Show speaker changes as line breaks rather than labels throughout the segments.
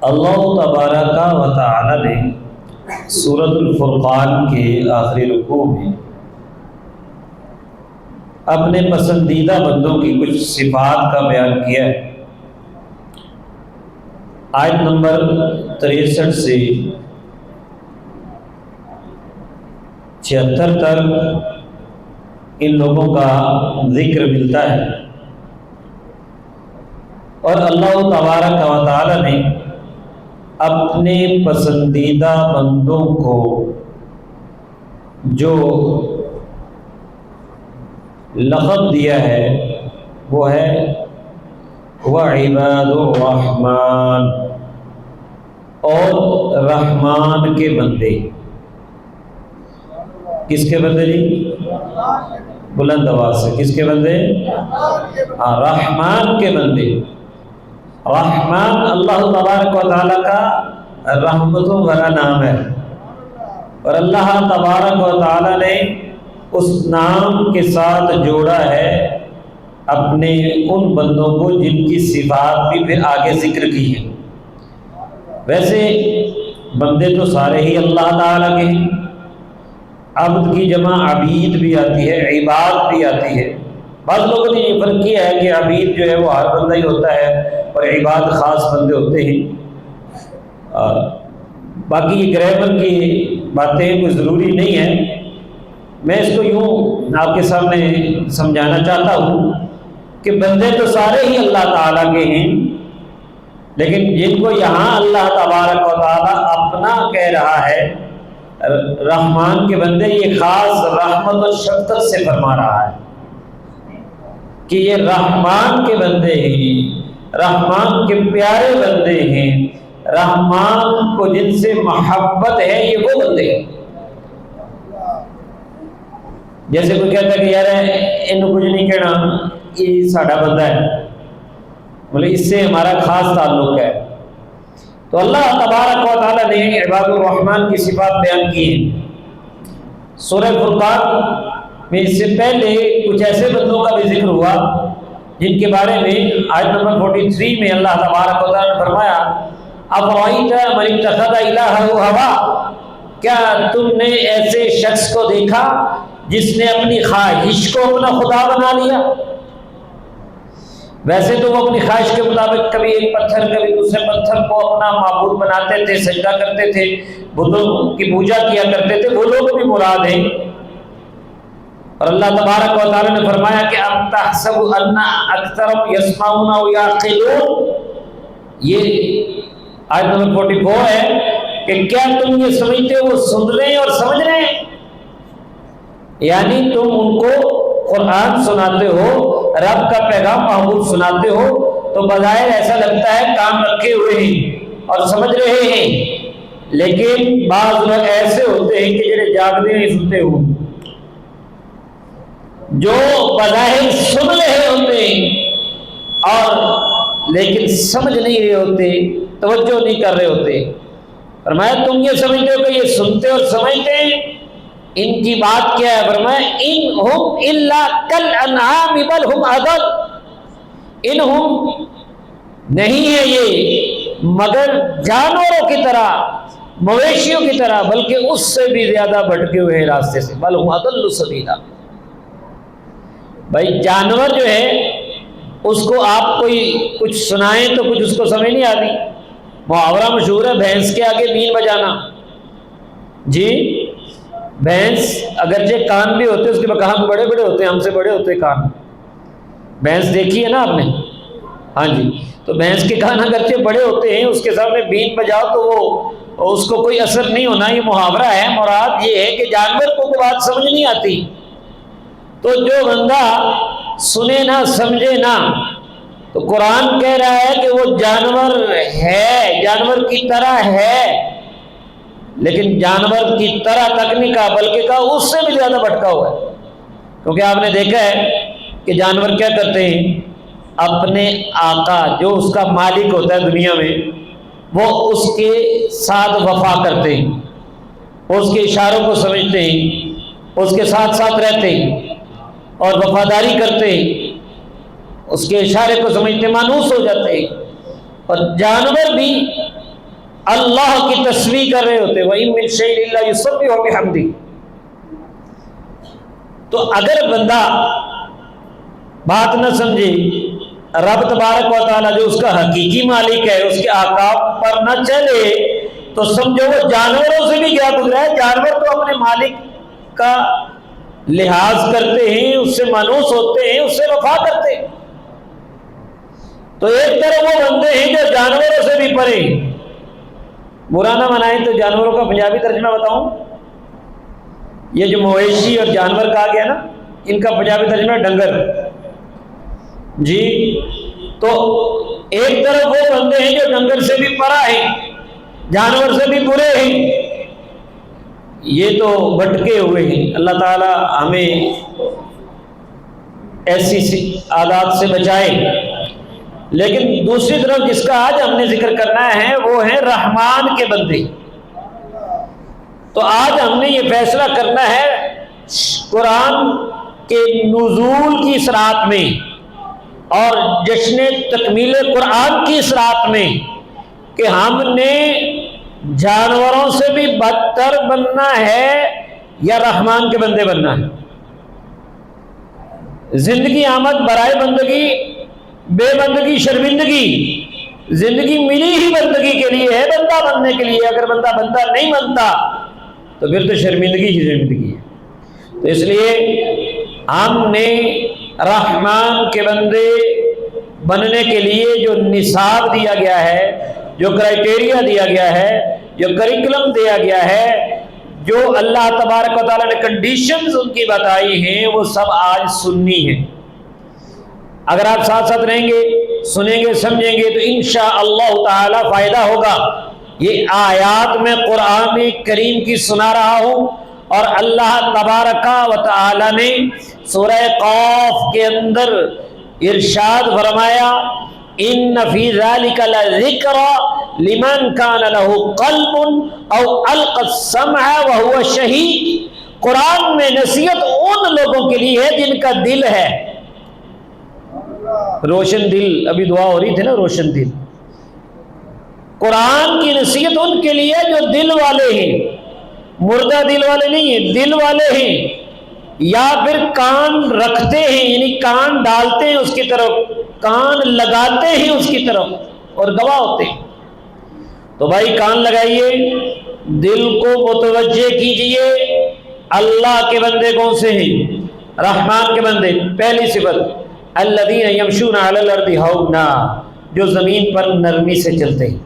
اللہ تبارک و تعالی نے سورۃ الفرقان کے آخری رکوع میں اپنے پسندیدہ بندوں کی کچھ صفات کا بیان کیا ہے۔ آیت نمبر 63 سے 76 تک ان لوگوں کا ذکر ملتا ہے، اور اللہ تبارک و تعالی نے اپنے پسندیدہ بندوں کو جو لقب دیا ہے وہ ہے وعباد الرحمن، اور رحمان کے بندے۔ کس کے بندے جی؟ بلند آواز سے، کس کے بندے؟ رحمان کے بندے۔ رحمان اللہ تبارک و تعالیٰ کا رحمتوں بھرا نام ہے، اور اللہ تبارک و تعالیٰ نے اس نام کے ساتھ جوڑا ہے اپنے ان بندوں کو جن کی صفات بھی پھر آگے ذکر کی ہے۔ ویسے بندے تو سارے ہی اللہ تعالیٰ کے ہیں، عبد کی جمع عبید بھی آتی ہے، عباد بھی آتی ہے۔ بعض لوگوں نے یہ فرق کیا ہے کہ عبید جو ہے وہ ہر بندہ ہی ہوتا ہے اور عباد خاص بندے ہوتے ہیں۔ باقی یہ گرامر کی باتیں کوئی ضروری نہیں ہے، میں اس کو یوں آپ کے سامنے سمجھانا چاہتا ہوں کہ بندے تو سارے ہی اللہ تعالیٰ کے ہیں، لیکن جن کو یہاں اللہ تبارک و تعالیٰ اپنا کہہ رہا ہے رحمان کے بندے، یہ خاص رحمت و شفقت سے فرما رہا ہے کہ یہ رحمان کے بندے ہیں، رحمان کے پیارے بندے ہیں، رحمان کو جن سے محبت ہے یہ وہ بندے ہیں۔ جیسے کوئی کہتا ہے کہ یار انہوں کچھ نہیں کہنا، یہ ساڑھا بندہ ہے، بولے اس سے ہمارا خاص تعلق ہے۔ تو اللہ تبارک و تعالیٰ نے عباد الرحمن کی صفات بیان کی ہیں۔ سورہ فرقان میں اس سے پہلے کچھ ایسے بندوں کا بھی ذکر ہوا جن کے بارے میں آیت نمبر 43 میں اللہ تبارک و تعالیٰ نے فرمایا افرأیت من اتخذ الہہ ہوا، کیا تم نے ایسے شخص کو دیکھا جس نے اپنی خواہش کو اپنا خدا بنا لیا؟ ویسے تو وہ اپنی خواہش کے مطابق کبھی ایک پتھر کبھی دوسرے پتھر کو اپنا معبود بناتے تھے، سجدہ کرتے تھے، بتوں کی پوجا کیا کرتے تھے، وہ لوگ بھی مراد ہیں۔ اور اللہ تبارک و تعالی نے فرمایا کہ ام تحسب ان اکثرهم یسمعون او یعقلون، یہ آیت نمبر 44 ہے کہ کیا تم یہ سمجھتے ہو وہ سن رہے ہیں اور سمجھ رہے ہیں؟ یعنی تم ان کو قرآن سناتے ہو، رب کا پیغام محبوب سناتے ہو تو بظاہر ایسا لگتا ہے کام رکھے ہوئے ہیں اور سمجھ رہے ہیں، لیکن بعض لوگ ایسے ہوتے ہیں کہ جنہیں جاگتے نہیں سنتے ہو، جو بظاہر سن رہے ہوتے ہیں اور لیکن سمجھ نہیں رہے ہوتے، توجہ نہیں کر رہے ہوتے۔ فرمایا تم یہ سمجھتے ہو کہ یہ سنتے اور سمجھتے ہیں، ان کی بات کیا ہے؟ فرمایا انہم الا کالانعام بل ہم اضل، انہم نہیں ہے یہ مگر جانوروں کی طرح، مویشیوں کی طرح، بلکہ اس سے بھی زیادہ بھٹکے ہوئے راستے سے، بل ہم اضل سبیلا۔ بھائی جانور جو ہے اس کو آپ کوئی کچھ سنائیں تو کچھ اس کو سمجھ نہیں آتی۔ محاورہ مشہور ہے بھینس کے آگے بین بجانا۔ جی بھینس اگرچہ کان بھی ہوتے، اس کے کان بڑے بڑے ہوتے ہیں، ہم سے بڑے ہوتے کان۔ بھینس دیکھی ہے نا آپ نے؟ ہاں جی، تو بھینس کے کان اگرچہ بڑے ہوتے ہیں، اس کے سامنے بین بجاؤ تو وہ اس کو کوئی اثر نہیں ہونا۔ یہ محاورہ ہے، مراد یہ ہے کہ جانور کو کوئی بات سمجھ نہیں آتی، تو جو بندہ سنے نہ سمجھے نہ، تو قرآن کہہ رہا ہے کہ وہ جانور ہے، جانور کی طرح ہے، لیکن جانور کی طرح تک نہیں کہا، بلکہ کہا اس سے بھی زیادہ بھٹکا ہوا ہے۔ کیونکہ آپ نے دیکھا ہے کہ جانور کیا کرتے ہیں، اپنے آقا جو اس کا مالک ہوتا ہے دنیا میں، وہ اس کے ساتھ وفا کرتے ہیں، اس کے اشاروں کو سمجھتے ہیں، اس کے ساتھ ساتھ رہتے ہیں اور وفاداری کرتے ہیں، اس کے اشارے کو سمجھتے مانوس ہو جاتے ہیں۔ اور جانور بھی اللہ کی تسبیح کر رہے ہوتے. وَإِن مِّن شَيْءٍ إِلَّا يُسَبِّحُ بِحَمْدِهِ. تو اگر بندہ بات نہ سمجھے، رب تبارک و تعالیٰ جو اس کا حقیقی مالک ہے اس کے احکام پر نہ چلے، تو سمجھو وہ جانوروں سے بھی کیا گزرا ہے. جانور تو اپنے مالک کا لحاظ کرتے ہیں، اس سے مانوس ہوتے ہیں، اس سے وفا کرتے ہیں. تو ایک طرف وہ بندے ہیں جو جانوروں سے بھی پرے. برا نہ منائیں تو جانوروں کا پنجابی ترجمہ بتاؤں. یہ جو مویشی اور جانور کہا گیا نا، ان کا پنجابی ترجمہ ڈنگر. جی تو ایک طرف وہ بندے ہیں جو ڈنگر سے بھی پرا ہیں، جانور سے بھی برے ہیں. یہ تو بھٹکے ہوئے ہیں. اللہ تعالی ہمیں ایسی عادات سے بچائے. لیکن دوسری طرف جس کا آج ہم نے ذکر کرنا ہے وہ ہیں رحمان کے بندے. تو آج ہم نے یہ فیصلہ کرنا ہے قرآن کے نزول کی اس رات میں اور جشن تکمیل قرآن کی اس رات میں کہ ہم نے جانوروں سے بھی بدتر بننا ہے یا رحمان کے بندے بننا ہے. زندگی آمد برائے بندگی، بے بندگی شرمندگی. زندگی ملی ہی بندگی کے لیے ہے، بندہ بننے کے لیے. اگر بندہ نہیں بنتا تو پھر تو شرمندگی ہی شرمندگی ہے. تو اس لیے ہم نے رحمان کے بندے بننے کے لیے جو نصاب دیا گیا ہے، جو کرائٹیریا دیا گیا ہے، جو کریکلم دیا گیا ہے، جو اللہ تبارک و تعالیٰ نے کنڈیشنز ان کی بتائی ہیں، وہ سب آج سننی ہیں. اگر آپ ساتھ ساتھ رہیں گے، سنیں گے، سمجھیں گے تو انشاءاللہ تعالی فائدہ ہوگا. یہ آیات میں قرآن کریم کی سنا رہا ہوں، اور اللہ تبارک و تعالی نے سورہ قاف کے اندر ارشاد فرمایا ان فی ذلک لذکر لمن کان لہ قلب او القى السمع وهو شہید. قرآن میں نصیحت ان لوگوں کے لیے ہے جن کا دل ہے روشن دل. ابھی دعا ہو رہی تھی نا، روشن دل. قرآن کی نصیحت ان کے لیے جو دل والے ہیں، مردہ دل والے نہیں ہیں، دل والے ہیں، یا پھر کان رکھتے ہیں، یعنی کان ڈالتے ہیں اس کی طرف، کان لگاتے ہیں اس کی طرف اور گواہ ہوتے ہیں. تو بھائی کان لگائیے، دل کو متوجہ کیجئے. اللہ کے بندے کون سے ہیں؟ رحمان کے بندے. پہلی صفت الذین یمشون علی الارض ہونا، جو زمین پر نرمی سے چلتے ہیں.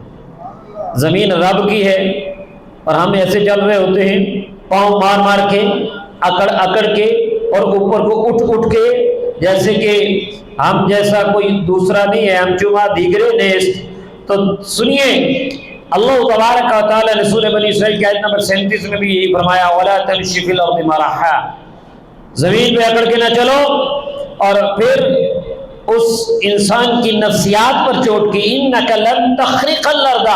زمین رب کی ہے اور ہم ایسے چل رہے ہوتے ہیں، پاؤں مار مار کے، اکڑ اکڑ کے، اور اوپر کو اٹھ کے، جیسے کہ ہم جیسا کوئی دوسرا نہیں ہے، ہم چما دیگرے نیست. تو سنیے، اللہ تبارک و تعالی نے سورہ بنی اسرائیل کی آیت نمبر 37 میں بھی یہی فرمایا وَلَا تَمْشِ فِي الْأَرْضِ مَرَحًا. زمین پہ اکڑ کے نہ چلو. اور پھر اس انسان کی نفسیات پر چوٹ کی اِنَّكَ لَن تَخْرِقَ الْأَرْضَ،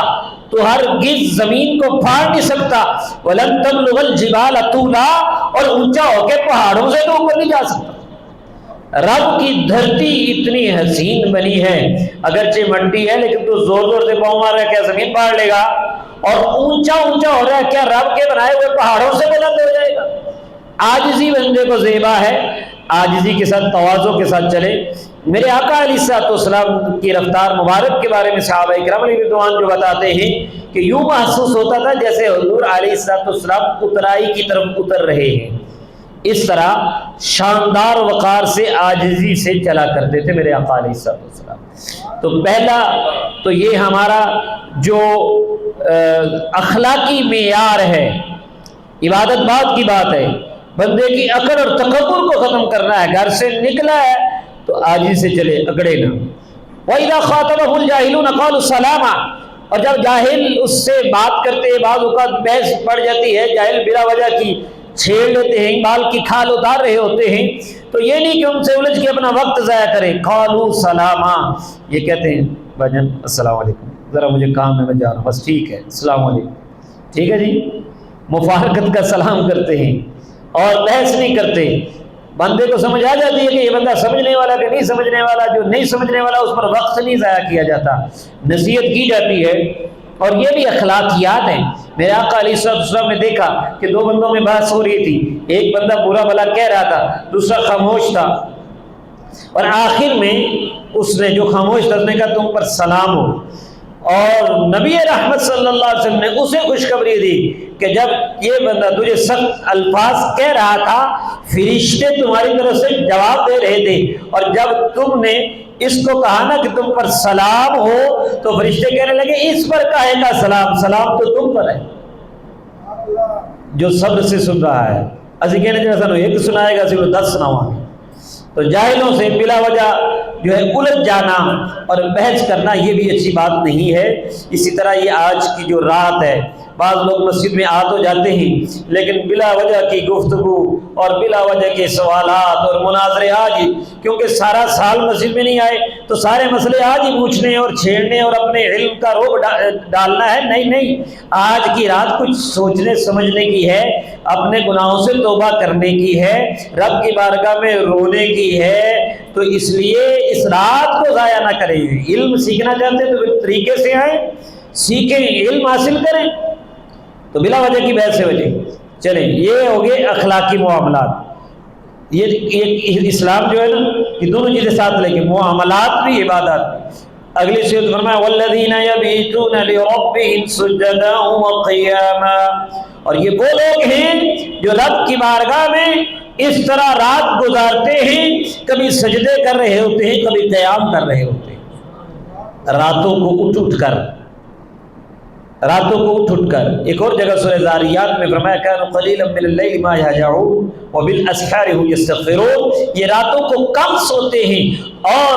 تو ہرگز زمین کو پھاڑ نہیں سکتا. وَلَن تَبْلُغَ الْجِبَالَ طُولًا، اور اونچا ہو کے پہاڑوں سے تو اوپر نہیں جا سکتا. رب کی دھرتی اتنی حسین بنی ہے، اگرچہ مٹی ہے لیکن تو زور زور سے پاؤں مار رہا ہے، کیا زمین پھاڑ لے گا؟ اور اونچا اونچا ہو رہا ہے، کیا رب کے بنائے ہوئے پہاڑوں سے بلند ہو جائے گا؟ عاجزی بندے کو زیبا ہے، عاجزی کے ساتھ تواضع کے ساتھ چلے. میرے آقا علیہ الصلوۃ والسلام کی رفتار مبارک کے بارے میں صحابہ کرام علیہ رضوان جو بتاتے ہیں کہ یوں محسوس ہوتا تھا جیسے حضور علیہ الصلوۃ والسلام اترائی کی طرف اتر رہے ہیں. اس طرح شاندار وقار سے، عاجزی سے چلا کرتے تھے میرے آقا علیہ الصلوۃ والسلام. تو پہلا تو یہ ہمارا جو اخلاقی معیار ہے، عبادت بات کی بات ہے، بندے کی اکڑ اور تکبر کو ختم کرنا ہے. گھر سے نکلا ہے تو عاجزی سے چلے، اکڑے نہ. وَإِذَا خَاطَبَهُ الْجَاهِلُونَ قَالُوا سَلَامًا، اور جب جاہل اس سے بات کرتے ہیں، بعض اوقات بحث پڑ جاتی ہے، جاہل بلا وجہ کی چھیڑ لیتے ہیں، بال کی کھال اتار رہے ہوتے ہیں، تو یہ نہیں کہ ان سے الجھ کے اپنا وقت ضائع کریں. قَالُوا سَلَامًا، یہ کہتے ہیں بھجن السلام علیکم، ذرا مجھے کام ہے میں جا رہا ہوں، بس ٹھیک ہے السلام علیکم. ٹھیک ہے جی، مفارقت کا سلام کرتے ہیں اور بحث نہیں کرتے. بندے کو سمجھ آ جاتی ہے کہ یہ بندہ سمجھنے والا کہ نہیں سمجھنے والا. جو نہیں سمجھنے والا اس پر وقت نہیں ضائع کیا جاتا، نصیحت کی جاتی ہے. اور یہ بھی اخلاقیات ہیں۔ میرے آقا علیہ السلام نے دیکھا کہ دو بندوں میں بحث ہو رہی تھی، ایک بندہ برا بھلا کہہ رہا تھا، دوسرا خاموش تھا، اور آخر میں اس نے جو خاموش تھا اس نے کہا تم پر سلام ہو، اور نبی رحمت صلی اللہ علیہ وسلم نے اسے خوشخبری دی کہ جب یہ بندہ تجھے سخت الفاظ کہہ رہا تھا فرشتے تمہاری طرف سے جواب دے رہے تھے، اور جب تم نے اس کو کہا نا کہ تم پر سلام ہو تو فرشتے کہنے لگے اس پر کہے گا سلام، سلام تو تم پر ہے جو صبر سے سن رہا ہے۔ اسی کہنے جیسا نو ایک سنائے گا صرف 10 سناؤں گے۔ تو جاہلوں سے بلا وجہ جو ہے الجھ جانا اور بحث کرنا یہ بھی اچھی بات نہیں ہے۔ اسی طرح یہ آج کی جو رات ہے، بعض لوگ مسجد میں آ تو جاتے ہیں لیکن بلا وجہ کی گفتگو اور بلا وجہ کے سوالات اور مناظرے آج ہی، کیونکہ سارا سال مسجد میں نہیں آئے تو سارے مسئلے آج ہی پوچھنے اور چھیڑنے اور اپنے علم کا روب ڈالنا ہے۔ نہیں، آج کی رات کچھ سوچنے سمجھنے کی ہے، اپنے گناہوں سے توبہ کرنے کی ہے، رب کی بارگاہ میں رونے کی ہے۔ تو اس لیے اس رات کو ضائع نہ کریں۔ علم سیکھنا چاہتے ہیں تو پھر طریقے سے آئیں، سیکھیں، علم حاصل کریں، تو بلا وجہ کی بحث سے وجہ چلیں۔ یہ ہو گئے اخلاقی معاملات۔ یہ اسلام جو ہے نا یہ دونوں چیزیں ساتھ لے کے، معاملات بھی عبادات بھی۔ اگلی صورت فرمایا والذین یبیتون لربہم سجدا وقیاما، اور یہ وہ لوگ ہیں جو رب کی بارگاہ میں اس طرح رات گزارتے ہیں، کبھی سجدے کر رہے ہوتے ہیں، کبھی قیام کر رہے ہوتے ہیں، راتوں کو اٹھ کر ایک اور جگہ سورہ ذاریات میں فرمایا كانوا قليلا من الليل ما يهجعون وبالاسحار هم يستغفرون، یہ راتوں کو کم سوتے ہیں اور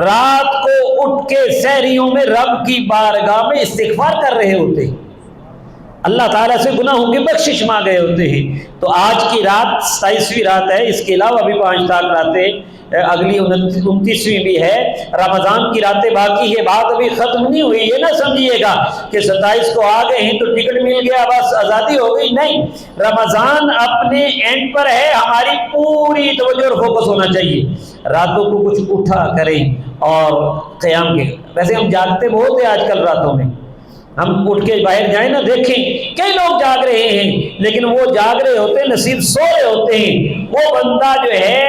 رات کو اٹھ کے سحریوں میں رب کی بارگاہ میں استغفار کر رہے ہوتے ہیں، اللہ تعالیٰ سے گناہوں کی بخشش مانگ رہے ہوتے ہیں۔ تو آج کی رات 27ویں رات ہے، اس کے علاوہ بھی 5 راتیں، اگلی 29ویں بھی ہے، رمضان کی راتیں باقی ہے، بات ابھی ختم نہیں ہوئی۔ یہ نہ سمجھیے گا کہ 27 کو آ گئے ہیں تو ٹکٹ مل گیا بس آزادی ہو گئی، نہیں، رمضان اپنے اینڈ پر ہے، ہماری پوری توجہ اور فوکس ہونا چاہیے، راتوں کو کچھ اٹھا کریں اور قیام کے۔ ویسے ہم جاگتے بہت ہیں آج کل راتوں میں، ہم اٹھ کے باہر جائیں نا دیکھیں کئی لوگ جاگ رہے ہیں، لیکن وہ جاگ رہے ہوتے ہیں، نصیب سو رہے ہوتے ہیں۔ وہ بندہ جو ہے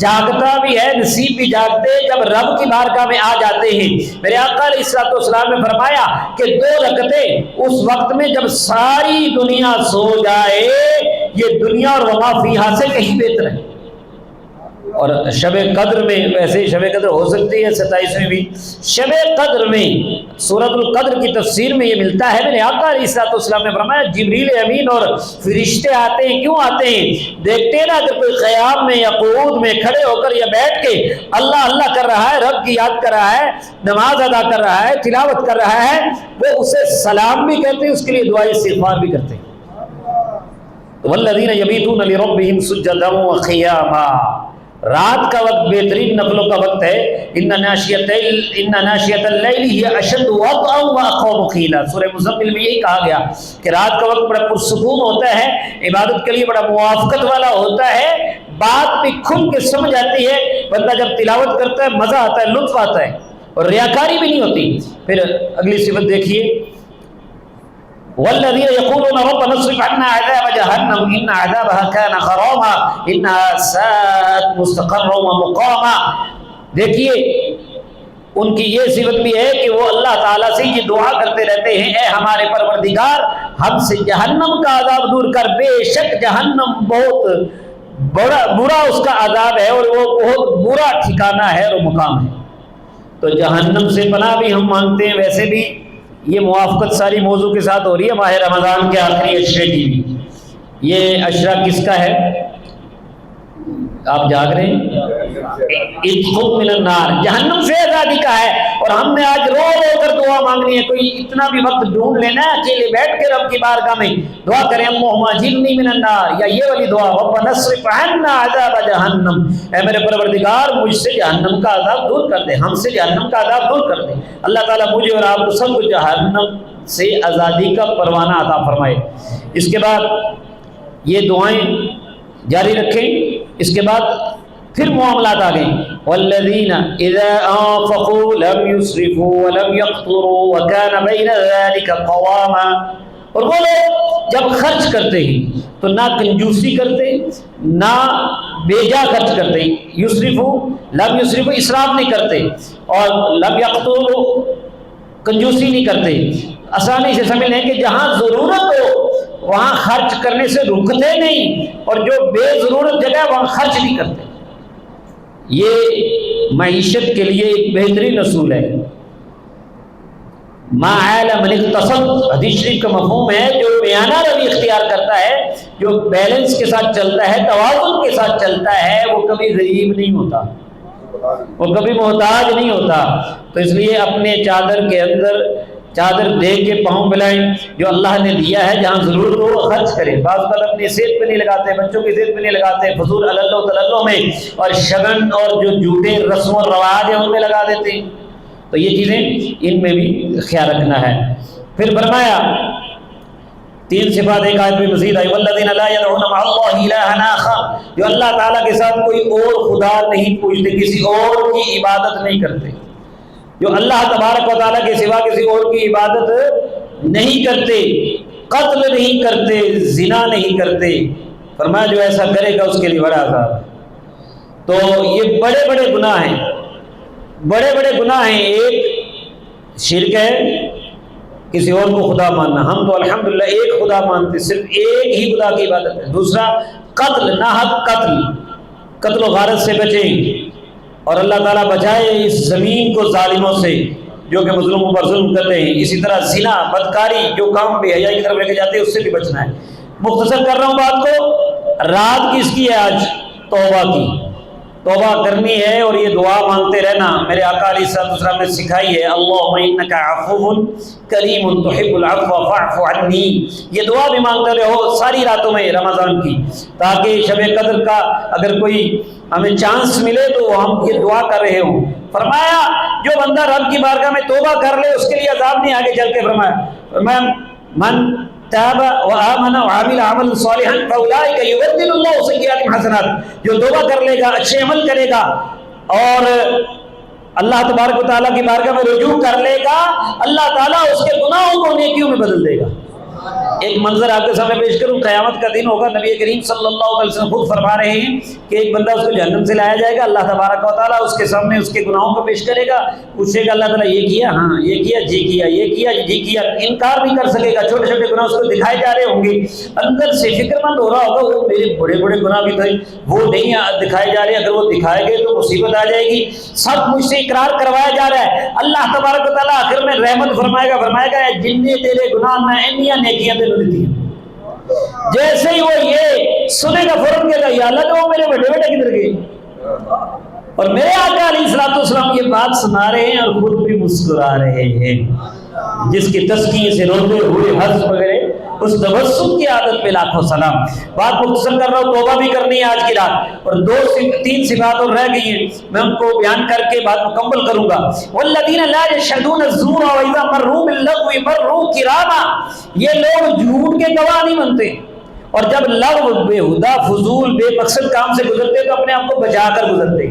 جاگتا بھی ہے، نصیب بھی جاگتے ہیں جب رب کی بارگاہ میں آ جاتے ہیں۔ میرے آقا علیہ الصلوۃ والسلام نے فرمایا کہ 2 رکعتیں اس وقت میں جب ساری دنیا سو جائے، یہ دنیا اور وما فیہا سے کہیں بہتر ہے۔ اور شب قدر میں، ویسے شب قدر ہو سکتی ہے 27ویں بھی، شب قدر میں سورۃ القدر کی تفسیر میں یہ ملتا ہے، میرے آقا علیہ الصلوۃ والسلام نے فرمایا جبریل امین اور فرشتے آتے ہیں، کیوں آتے ہیں؟ دیکھتے ہیں نا کہ کوئی قیام میں یا قعود میں کھڑے ہو کر یا بیٹھ کے اللہ اللہ کر رہا ہے، رب کی یاد کر رہا ہے، نماز ادا کر رہا ہے، تلاوت کر رہا ہے، وہ اسے سلام بھی کہتے ہیں، اس کے لیے دعائے استغفار بھی کرتے ہیں۔ والذین یبیتون لربہم سجدا وقیاما، رات کا وقت بہترین نفلوں کا وقت ہے۔ ان ناشیۃ اللیل ہی اشد وطئا واقوم قیلا، سورہ مزمل میں یہی کہا گیا کہ رات کا وقت بڑا پرسکون ہوتا ہے، عبادت کے لیے بڑا موافقت والا ہوتا ہے، بات بھی کھل کے سمجھ آتی ہے، بندہ جب تلاوت کرتا ہے مزہ آتا ہے، لطف آتا ہے، اور ریاکاری بھی نہیں ہوتی۔ پھر اگلی صفت دیکھیے والذین یقولون ربنا اصرف عنا عذاب جہنم ان عذابها كان غراما انها ساءت مستقرا ومقاما۔ دیکھیے ان کی یہ صفت بھی ہے کہ وہ اللہ تعالیٰ سے یہ دعا کرتے رہتے ہیں، اے ہمارے پروردگار ہم سے جہنم کا عذاب دور کر، بے شک جہنم بہت برا اس کا عذاب ہے اور وہ بہت برا ٹھکانہ ہے اور مقام ہے۔ تو جہنم سے پناہ بھی ہم مانگتے ہیں۔ ویسے بھی یہ موافقت ساری موضوع کے ساتھ ہو رہی ہے، ماہ رمضان کے آخری عشرے کی بھی۔ یہ عشرہ کس کا ہے؟ آپ جاگ رہے ہیں؟ اتقوا من النار، جہنم سے آزادی کا ہے، اور ہم نے آج رو رو کر دعا مانگنی ہے۔ کوئی اتنا بھی وقت ڈھونڈ لینا ہے، اکیلے بیٹھ کے رب کی بارگاہ میں دعا کریں اللہم اجرنی من النار، یا یہ والی دعا ربنا اصرف عنا عذاب جہنم، اے میرے پروردگار مجھ سے جہنم کا عذاب دور کر دے، ہم سے جہنم کا عذاب دور کر دے۔ اللہ تعالیٰ مجھے اور آپ کو سب کو جہنم سے آزادی کا پروانہ عطا فرمائے۔ اس کے بعد یہ دعائیں جاری رکھیں۔ اس کے بعد پھر معاملات آ گئے والذین اذا انفقوا لم يسرفوا ولم يقتروا وكان بين ذلك قواما، اور وہ لوگ جب خرچ کرتے ہیں تو نہ کنجوسی کرتے نہ بیجا خرچ کرتے، یسرفوا لم یسرفوا اسراف نہیں کرتے، اور لم یقتروا کنجوسی نہیں کرتے۔ آسانی سے سمجھ لیں کہ جہاں ضرورت ہو وہاں خرچ کرنے سے رکتے نہیں، اور جو بے ضرورت جگہ ہے وہاں خرچ نہیں کرتے۔ یہ معیشت کے لیے ایک بہترین اصول ہے۔ ما عال من اقتصد، حدیث شریف کا مفہوم ہے جو میانہ روی اختیار کرتا ہے، جو بیلنس کے ساتھ چلتا ہے، توازن کے ساتھ چلتا ہے، وہ کبھی غریب نہیں ہوتا، وہ کبھی محتاج نہیں ہوتا۔ تو اس لیے اپنے چادر کے اندر چادر دے کے پاؤں ملائیں، جو اللہ نے دیا ہے جہاں ضرورت ہو وہ خرچ کریں۔ بعض اوقات اپنی صحت پہ نہیں لگاتے، بچوں کی صحت پہ نہیں لگاتے، فضول اللہ تللو میں اور شگن اور جو جھوٹے رسم و رواج ہیں ان میں لگا دیتے ہیں۔ تو یہ چیزیں ان میں بھی خیال رکھنا ہے۔ پھر فرمایا 3 صفات ایک آیت میں مزید آئی، والذین لا یدعون مع اللہ الہا آخر، جو اللہ تعالیٰ کے ساتھ کوئی اور خدا نہیں پوجتے، کسی اور کی عبادت نہیں کرتے، جو اللہ تبارک و تعالیٰ کے سوا کسی اور کی عبادت نہیں کرتے، قتل نہیں کرتے، زنا نہیں کرتے۔ فرمایا جو ایسا کرے گا اس کے لیے بڑا عذاب ہے۔ تو یہ بڑے بڑے گناہ ہیں، بڑے بڑے گناہ ہیں۔ ایک شرک ہے، کسی اور کو خدا ماننا، ہم تو الحمدللہ ایک خدا مانتے، صرف ایک ہی خدا کی عبادت ہے۔ دوسرا قتل، ناحق قتل و غارت سے بچیں، اور اللہ تعالیٰ بچائے اس زمین کو ظالموں سے جو کہ مظلوموں پر ظلم کرتے ہیں۔ اسی طرح زنا، بدکاری، جو کام بے حیائی کی طرف لے کے جاتے ہیں اس سے بھی بچنا ہے۔ مختصر کر رہا ہوں بات کو، رات کس کی ہے آج؟ توبہ کی۔ توبہ کرنی ہے اور یہ دعا مانگتے رہنا۔ میرے آقا علیہ الصلوۃ والسلام نے سکھائی ہے، اللہم انک عفو کریم تحب العفو فاعف عنی۔ یہ دعا بھی مانگتے رہو ساری راتوں میں رمضان کی، تاکہ شب قدر کا اگر کوئی ہمیں چانس ملے تو ہم یہ دعا کر رہے ہوں۔ فرمایا جو بندہ رب کی بارگاہ میں توبہ کر لے اس کے لیے عذاب نہیں۔ آگے چل کے فرمایا من تاب وآمن وعمل عملا صالحا فاولئک یبدل اللہ سیئاتہم حسنات، جو توبہ کر لے گا، اچھے عمل کرے گا اور اللہ تبارک و تعالیٰ کی بارگاہ میں رجوع کر لے گا، اللہ تعالیٰ اس کے گناہوں کو نیکیوں میں بدل دے گا۔ ایک منظر آپ کے سامنے پیش کروں، قیامت کا دن ہوگا، نبی کریم صلی اللہ علیہ وسلم خود فرما رہے ہیں کہ ایک بندہ اس کو جہنم سے لایا جائے گا، اللہ تبارک و تعالیٰ اس کے سامنے اس کے گناہوں کو پیش کرے گا، پوچھے گا اللہ تعالیٰ یہ کیا؟ ہاں یہ کیا، جی کیا، یہ کیا، جی کیا، انکار نہیں کر سکے گا۔ چھوٹے چھوٹے گناہ اس کو دکھائے جا رہے ہوں گے، اندر سے فکر مند ہو رہا ہوگا وہ میرے بڑے بڑے گناہ بھی تھے وہ نہیں دکھائے جا رہے، اگر وہ دکھائے گئے تو مصیبت آ جائے گی، سب مجھ سے اقرار کروایا جا رہا ہے۔ اللہ تبارک و تعالیٰ آخر میں رحمت فرمائے گا جن نے تیرے گناہ میں انیاں نیکیاں تینوں دی ہیں۔ جیسے ہی وہ یہ سنے گا فوراً کہے گا یا اللہ تو میرے بیٹے کدھر گئے؟ اور میرے آقا علیہ الصلوۃ والسلام یہ بات سنا رہے ہیں اور خود بھی مسکرا رہے ہیں، جس کی تسکین سے روتے ہوئے حرف وغیرہ اس تبسم کی عادت پہ لاکھوں سلام۔ بات مختصر کر رہا ہوں، توبہ بھی کرنی ہے آج کی رات، اور 2-3 صفات اور رہ گئی ہیں، میں ان کو بیان کر کے بات مکمل کروں گا۔ والذین لا یشهدون الزور واذا مروا باللغو مروا کراما، یہ لوگ جھوٹ کے گواہ نہیں بنتے، اور جب لغو، بےہودہ، فضول، بے مقصد کام سے گزرتے تو اپنے آپ کو بچا کر گزرتے۔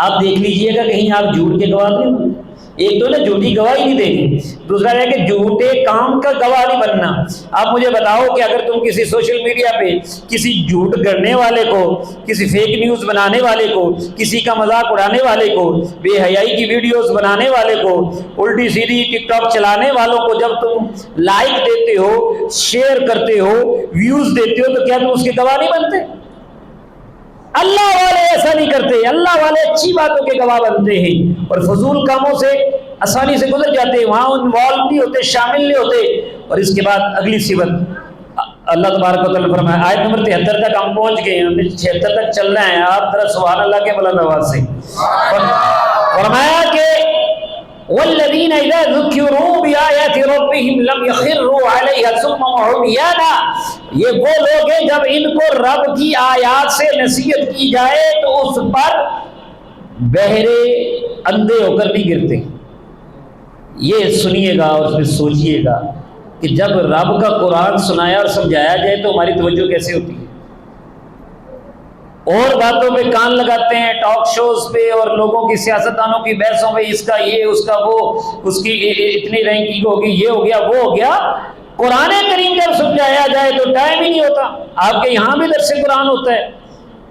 آپ دیکھ لیجئے گا کہیں آپ جھوٹ کے گواہ نہیں بنتے۔ ایک تو نا جھوٹی گواہی نہیں دینی، دوسرا ہے کہ جھوٹے کام کا گواہ نہیں بننا۔ آپ مجھے بتاؤ کہ اگر تم کسی سوشل میڈیا پہ کسی جھوٹ گڑنے والے کو، کسی فیک نیوز بنانے والے کو، کسی کا مذاق اڑانے والے کو، بے حیائی کی ویڈیوز بنانے والے کو، الٹی سیدھی ٹک ٹاک چلانے والوں کو جب تم لائک دیتے ہو، شیئر کرتے ہو، ویوز دیتے ہو، تو کیا تم اس کے گواہ نہیں بنتے؟ اللہ والے ایسا نہیں کرتے، اللہ والے اچھی باتوں کے گواہ بنتے ہیں اور فضول کاموں سے آسانی سے گزر جاتے ہیں، وہاں انوالو نہیں ہوتے، شامل نہیں ہوتے۔ اور اس کے بعد اگلی صفت اللہ تبارک و تعالیٰ نے فرمایا، آیت نمبر 73 تک ہم پہنچ گئے ہیں، 76 تک چل رہے ہیں، آپ ذرا سبحان اللہ کے بلند آواز سے فرمایا کہ والذین اذا ذکروا بآیات ربہم لم یخروا علیہا صما وعمیانا، یہ وہ لوگ ہیں جب ان کو رب کی آیات سے نصیحت کی جائے تو اس پر بہرے اندھے ہو کر نہیں گرتے۔ یہ سنیے گا اور پھر سوچئے گا کہ جب رب کا قرآن سنایا اور سمجھایا جائے تو ہماری توجہ کیسے ہوتی ہے۔ اور باتوں پہ کان لگاتے ہیں، ٹاک شوز پہ اور لوگوں کی سیاستدانوں کی بحثوں پہ، اس کا یہ، اس کا وہ، اس کی اتنی رینکنگ ہوگی، یہ ہو گیا وہ ہو گیا۔ قرآن کریم جب سمجھایا جائے تو ٹائم ہی نہیں ہوتا۔ آپ کے یہاں بھی درس قرآن ہوتا ہے،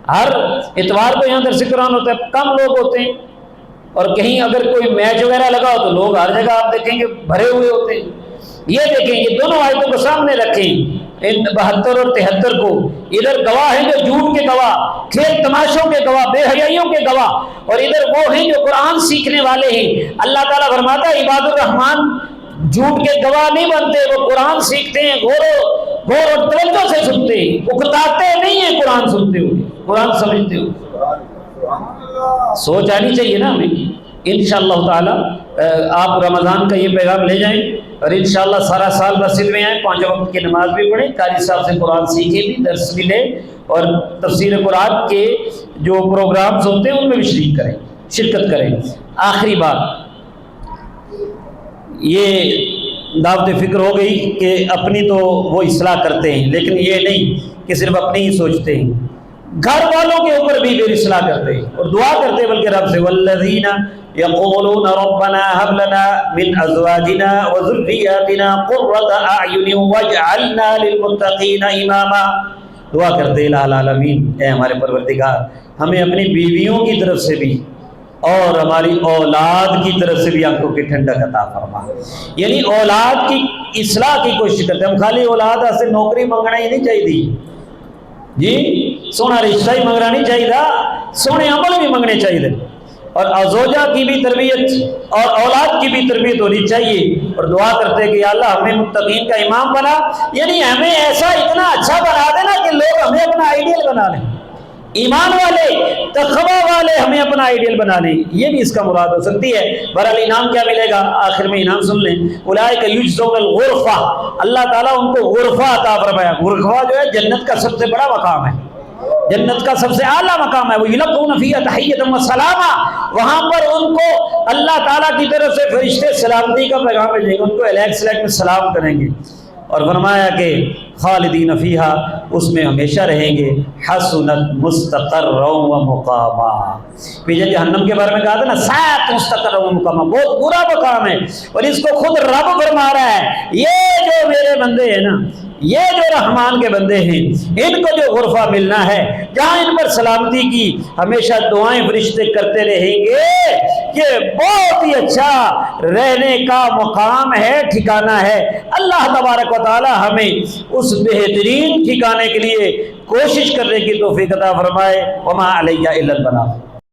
ہر اتوار کو یہاں درس قرآن ہوتا ہے، کم لوگ ہوتے ہیں، اور کہیں اگر کوئی میچ وغیرہ لگا ہو تو لوگ ہر جگہ آپ دیکھیں گے بھرے ہوئے ہوتے ہیں۔ یہ دیکھیں، یہ دونوں آیتوں کو سامنے رکھیں، ان 72 اور 73 کو، ادھر گواہ ہیں جو جھوٹ کے گواہ، کھیل تماشوں کے گواہ، بے حیائیوں کے گواہ، اور ادھر وہ ہیں جو قرآن سیکھنے والے ہیں۔ اللہ تعالیٰ فرماتا ہے عباد الرحمن جھوٹ کے گواہ نہیں بنتے، وہ قرآن سیکھتے ہیں، غور اور توجہ سے سنتے ہیں، اکتاتے نہیں ہیں قرآن سنتے ہوئے، قرآن سمجھتے ہوئے۔ سوچ آنی چاہیے نا ہمیں۔ انشاءاللہ تعالی آپ رمضان کا یہ پیغام لے جائیں، اور انشاءاللہ سارا سال مسجد میں آئیں، 5 وقت کی نماز بھی پڑھیں، قاری صاحب سے قرآن سیکھیں بھی، درس بھی لیں، اور تفسیر قرآن کے جو پروگرامز ہوتے ہیں ان میں بھی شرکت کریں۔ آخری بات، یہ دعوت فکر ہو گئی کہ اپنی تو وہ اصلاح کرتے ہیں، لیکن یہ نہیں کہ صرف اپنی ہی سوچتے ہیں، گھر والوں کے اوپر بھی پھر اصلاح کرتے ہیں اور دعا کرتے ہیں، بلکہ رب سے والذین یقولون ربنا هب لنا من ازواجنا وذریاتنا قرۃ اعین واجعلنا للمتقین اماما۔ دعا کرتے الہ العالمین، اے ہمارے پروردگار ہمیں اپنی بیویوں کی طرف سے بھی اور ہماری اولاد کی طرف سے بھی آنکھوں کی ٹھنڈک عطا فرما۔ یعنی اولاد کی اصلاح کی کوشش کرتے ہیں۔ ہم خالی اولاد سے نوکری منگنا ہی نہیں چاہیے جی، سونا رشتہ ہی منگنا نہیں چاہیے، سونے عمل بھی منگنے چاہیے، اور ازوجہ کی بھی تربیت اور اولاد کی بھی تربیت ہونی چاہیے، اور دعا کرتے کہ یا اللہ ہمیں متقین کا امام بنا، یعنی ہمیں ایسا اتنا اچھا بنا دینا کہ لوگ ہمیں اپنا آئیڈیل بنا لیں، ایمان والے تقوی والے ہمیں اپنا آئیڈیل بنا لیں۔ یہ بھی اس کا مراد ہو سکتی ہے۔ بہرحال انعام کیا ملے گا؟ آخر میں انعام سن لیں، اولئک یجزون الغرفہ، اللہ تعالیٰ ان کو غرفہ عطا فرمایا۔ غرفہ جو ہے جنت کا سب سے بڑا مقام ہے، جنت کا سب سے اعلیٰ مقام ہے۔ وہ یلقون فیہا تحیۃ و سلاما، وہاں پر ان کو اللہ تعالیٰ کی طرف سے فرشتے سلامتی کا پیغام بھیجیں گے، ان کو الیک سلیک میں سلام کریں گے، اور فرمایا کہ خالدین فیہا، اس میں ہمیشہ رہیں گے، حسنت مستقرا و مقاما۔ پیچھے جہنم کے بارے میں کہا تھا نا، سات مستقرا و مقاما، بہت برا مقام ہے، اور اس کو خود رب فرما رہا ہے، یہ جو میرے بندے ہیں نا، یہ جو رحمان کے بندے ہیں، ان کو جو غرفہ ملنا ہے، جہاں ان پر سلامتی کی ہمیشہ دعائیں فرشتے کرتے رہیں گے، یہ بہت ہی اچھا رہنے کا مقام ہے، ٹھکانہ ہے۔ اللہ تبارک و تعالی ہمیں اس بہترین ٹھکانے کے لیے کوشش کرنے کی توفیق عطا فرمائے۔ وما علیہ الا البلاغ۔